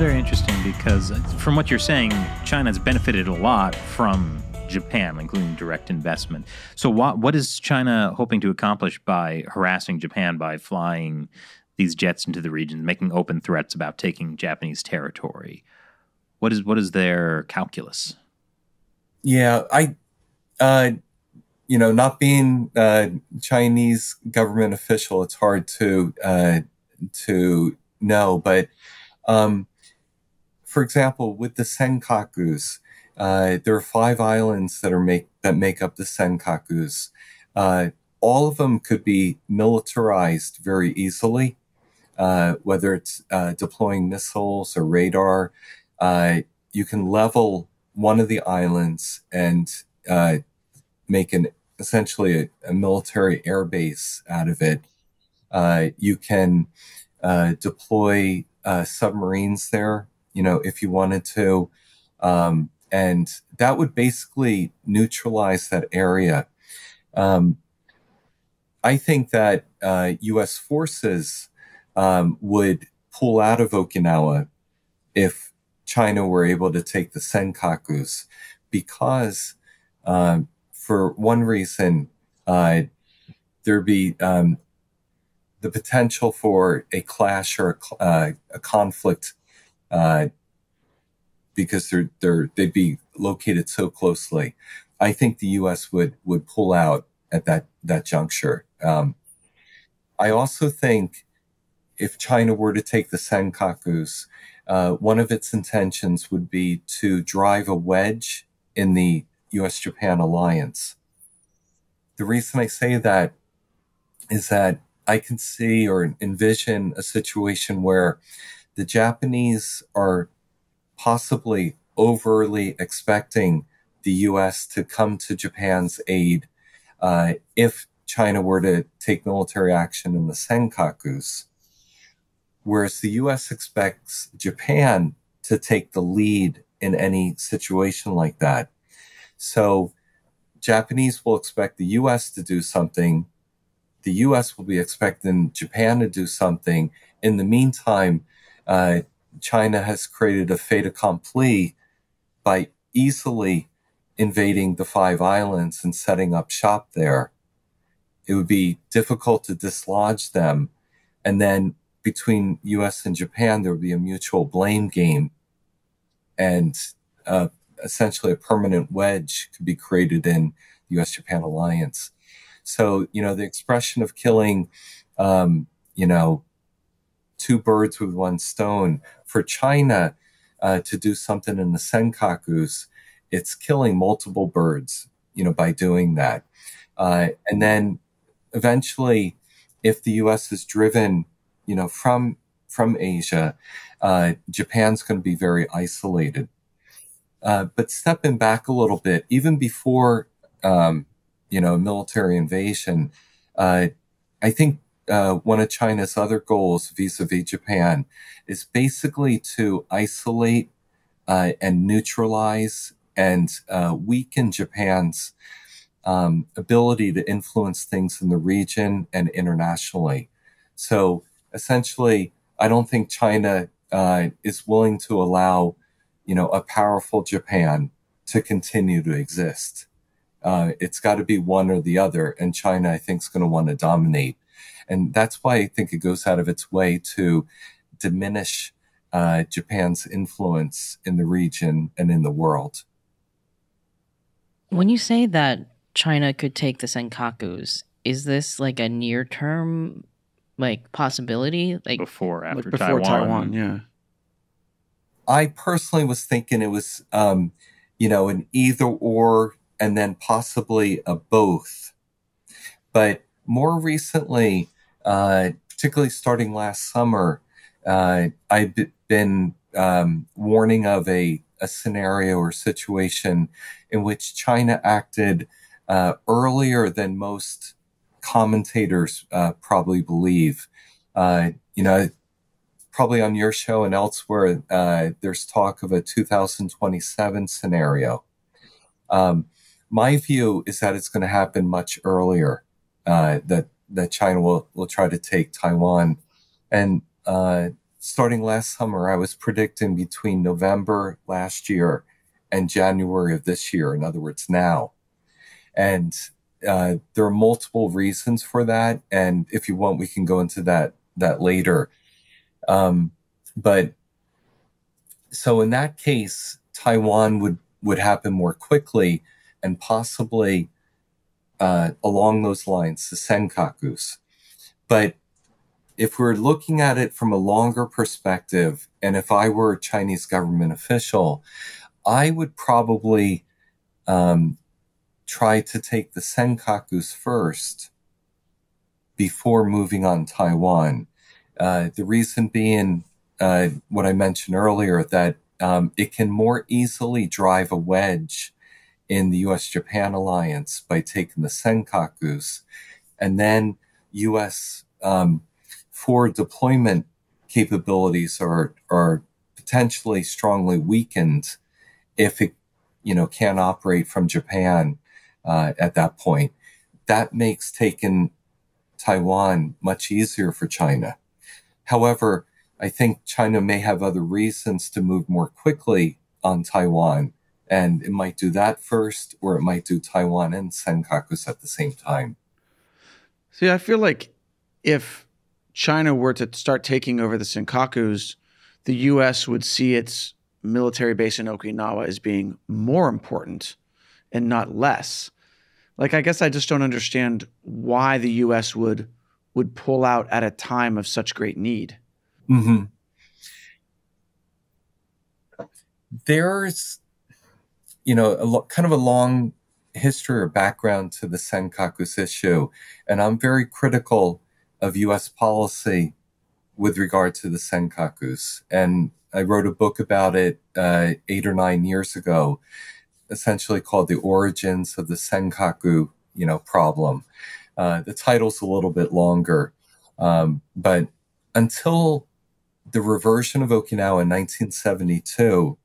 very interesting because from what you're saying, China's benefited a lot from Japan, including direct investment. So what is China hoping to accomplish by harassing Japan by flying these jets into the region, making open threats about taking Japanese territory? What is their calculus? Yeah, uh, not being a Chinese government official, it's hard to know. But um, for example, with the Senkakus, there are five islands that make up the Senkakus. Uh, all of them could be militarized very easily, whether it's deploying missiles or radar. You can level one of the islands and make an essentially a military air base out of it. You can deploy submarines there, if you wanted to, and that would basically neutralize that area. Um, I think that U.S. forces would pull out of Okinawa if China were able to take the Senkakus, because for one reason, there'd be the potential for a clash or a conflict because they'd be located so closely. I think the U.S. would pull out at that juncture. I also think if China were to take the Senkakus, one of its intentions would be to drive a wedge in the U.S.-Japan alliance. The reason I say that is that I can see or envision a situation where the Japanese are possibly overly expecting the U.S. to come to Japan's aid if China were to take military action in the Senkakus, whereas the U.S. expects Japan to take the lead in any situation like that. So Japanese will expect the U.S. to do something. The U.S. will be expecting Japan to do something. In the meantime, China has created a fait accompli by easily invading the five islands and setting up shop there. It would be difficult to dislodge them. And then between U.S. and Japan, there would be a mutual blame game. And essentially a permanent wedge could be created in the U.S.-Japan alliance. So, the expression of killing, two birds with one stone, for China to do something in the Senkakus, it's killing multiple birds, by doing that. And then eventually, if the U.S. is driven, from Asia, Japan's going to be very isolated. But stepping back a little bit, even before, military invasion, I think one of China's other goals vis-a-vis Japan is basically to isolate and neutralize and weaken Japan's ability to influence things in the region and internationally. So essentially, I don't think China is willing to allow, a powerful Japan to continue to exist. It's got to be one or the other, and China, I think, is going to want to dominate. And that's why I think it goes out of its way to diminish Japan's influence in the region and in the world. When you say that China could take the Senkakus, is this like a near-term possibility? Before, after before Taiwan. yeah. I personally was thinking it was, an either or and then possibly a both. But more recently, particularly starting last summer, I've been warning of a scenario or situation in which China acted earlier than most commentators probably believe. Probably on your show and elsewhere, there's talk of a 2027 scenario. My view is that it's going to happen much earlier, that China will try to take Taiwan. And starting last summer, I was predicting between November last year and January of this year, in other words, now. And there are multiple reasons for that. And if you want, we can go into that later. But so in that case, Taiwan would happen more quickly, and possibly along those lines, the Senkakus. But if we're looking at it from a longer perspective, and if I were a Chinese government official, I would probably try to take the Senkakus first before moving on Taiwan. The reason being what I mentioned earlier, that it can more easily drive a wedge in the U.S.-Japan alliance by taking the Senkakus, and then U.S. Forward deployment capabilities are potentially strongly weakened if it, can't operate from Japan at that point. That makes taking Taiwan much easier for China. However, I think China may have other reasons to move more quickly on Taiwan, and it might do that first, or it might do Taiwan and Senkakus at the same time. See, I feel like if China were to start taking over the Senkakus, the U.S. would see its military base in Okinawa as being more important and not less. Like, I guess I just don't understand why the U.S. would pull out at a time of such great need. Mm-hmm. There's, kind of a long history or background to the Senkakus issue, and I'm very critical of U.S. policy with regard to the Senkakus. And I wrote a book about it 8 or 9 years ago, essentially called The Origins of the Senkaku, problem. The title's a little bit longer, but until the reversion of Okinawa in 1972,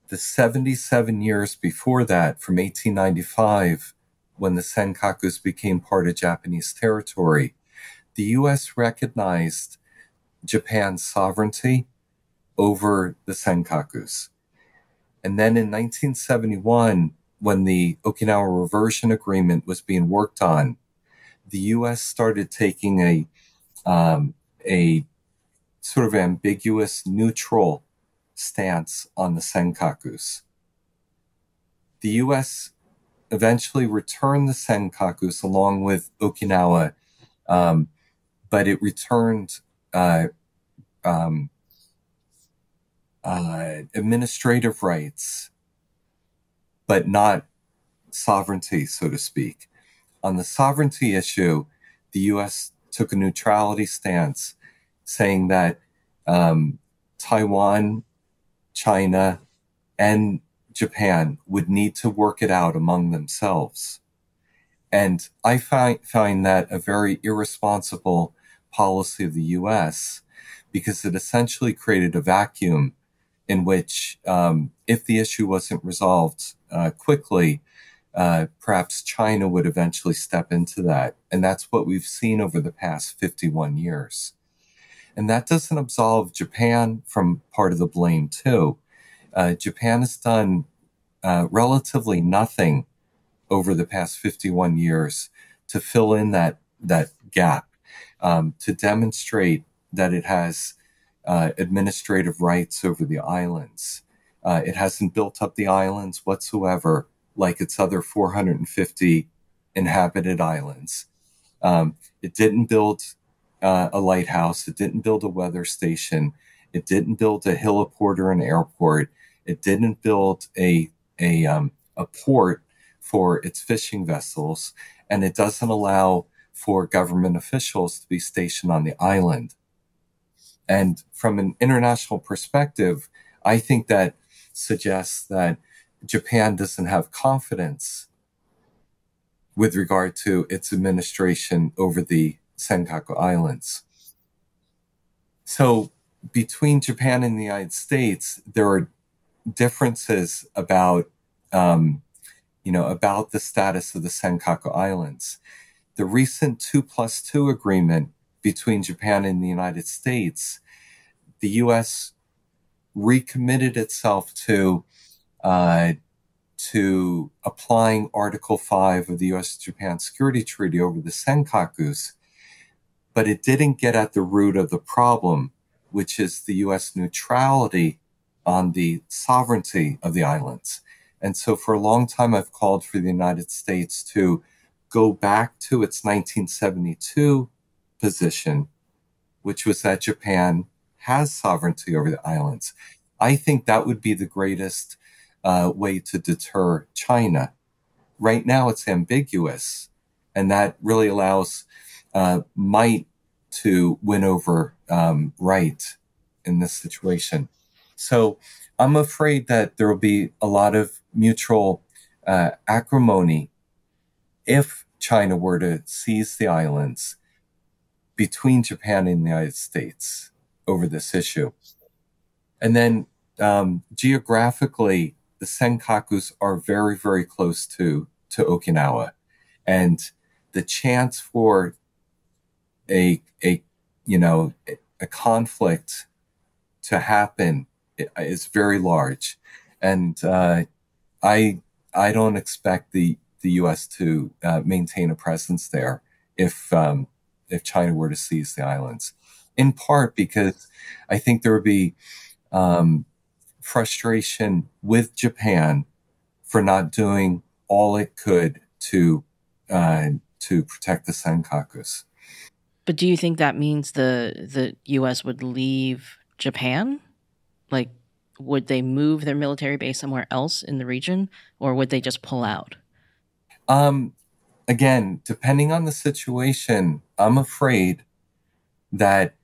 the 77 years before that, from 1895, when the Senkakus became part of Japanese territory, the U.S. recognized Japan's sovereignty over the Senkakus. And then in 1971, when the Okinawa Reversion Agreement was being worked on, the U.S. started taking a sort of ambiguous, neutral stance on the Senkakus. The U.S. eventually returned the Senkakus along with Okinawa, but it returned administrative rights, but not sovereignty, so to speak. On the sovereignty issue, the U.S. took a neutrality stance, saying that Taiwan, China, and Japan would need to work it out among themselves. And I find that a very irresponsible policy of the U.S., because it essentially created a vacuum in which, if the issue wasn't resolved quickly, perhaps China would eventually step into that. And that's what we've seen over the past 51 years. And that doesn't absolve Japan from part of the blame, too. Japan has done relatively nothing over the past 51 years to fill in that gap, to demonstrate that it has administrative rights over the islands. It hasn't built up the islands whatsoever like its other 450 inhabited islands. It didn't build a lighthouse. It didn't build a weather station. It didn't build a heliport or an airport. It didn't build a port for its fishing vessels, and it doesn't allow for government officials to be stationed on the island. And from an international perspective, I think that suggests that Japan doesn't have confidence with regard to its administration over the Senkaku Islands. So between Japan and the United States, there are differences about about the status of the Senkaku Islands. The recent 2+2 agreement between Japan and the United States the U.S. recommitted itself to applying Article 5 of the U.S.-Japan Security Treaty over the Senkakus, but it didn't get at the root of the problem, which is the U.S. neutrality on the sovereignty of the islands. And so for a long time, I've called for the United States to go back to its 1972 position, which was that Japan has sovereignty over the islands. I think that would be the greatest way to deter China. Right now, it's ambiguous, and that really allows might to win over right in this situation. So I'm afraid that there will be a lot of mutual acrimony if China were to seize the islands between Japan and the United States over this issue. And then geographically, the Senkakus are very, very close to Okinawa. And the chance for a conflict to happen is very large. And I don't expect the U.S. to maintain a presence there if China were to seize the islands, in part because I think there would be frustration with Japan for not doing all it could to protect the Senkakus. But do you think that means the U.S. would leave Japan? Like, would they move their military base somewhere else in the region, or would they just pull out? Again, depending on the situation, I'm afraid that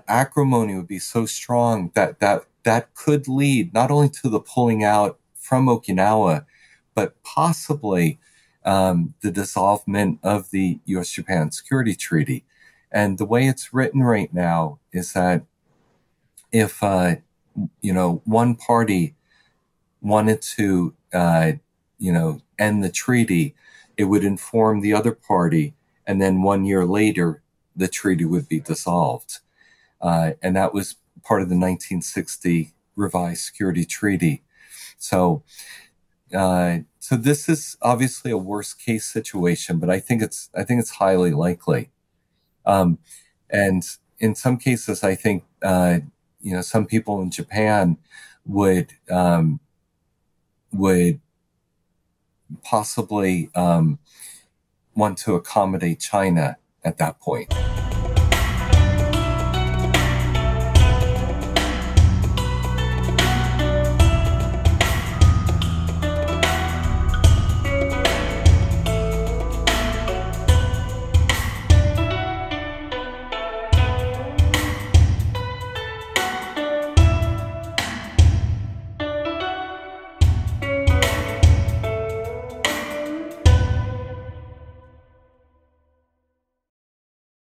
acrimony would be so strong that could lead not only to the pulling out from Okinawa, but possibly the dissolvement of the U.S.-Japan Security Treaty. And the way it's written right now is that if one party wanted to end the treaty, it would inform the other party, and then 1 year later, the treaty would be dissolved. And that was part of the 1960 revised security treaty. So this is obviously a worst case situation, but I think it's highly likely. And in some cases, I think some people in Japan would possibly want to accommodate China at that point.